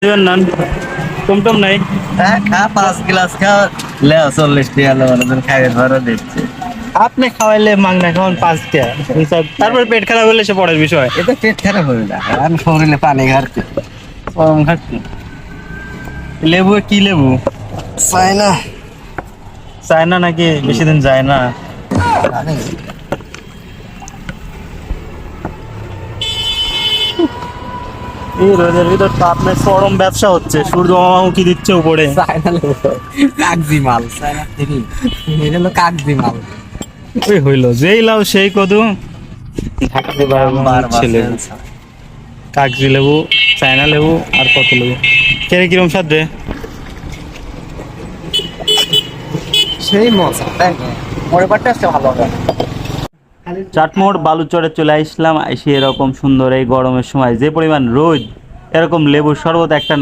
নান টমটম নাই। হ্যাঁ খা 5 গ্লাস খা লে 40 টাকা মানে খাইয়ে ধরে দিচ্ছে। আপনি খাওয়াইলে মাংনা খাওয়ান 5 টাকা, তারপর পেট খারাপ হলে সে পরের বিষয়। এটা পেট খারাপ হয়ে না, আমি শরীরে পানি ঘাটছে, গরম খাচ্ছি। লেবু কি লেবু? চায়না। চায়না নাকি বেশি দিন যায় না। এই রোদের ভিতর তো আপনার চরম ব্যবসা হচ্ছে, সূর্য মামা উকি দিচ্ছে উপরে। চায়না লেবু কাগজি মাল, চায়না থেকে এটা হলো কাগজি মাল। ওই হইলো যেই লাও সেই কদু। ছেলে কাগজি লেবু, চায়না লেবু আর কত লেবু। কে কিরম স্বাদ রে? সেই মজা তাই না, মরে পাটটা আসছে ভালো হবে। চাটমোহর বালুচরে চলে আসলাম, এসে এরকম সুন্দর এই গরমের সময় যে পরিমাণ রোদ, এরকম লেবুর শরবত একটা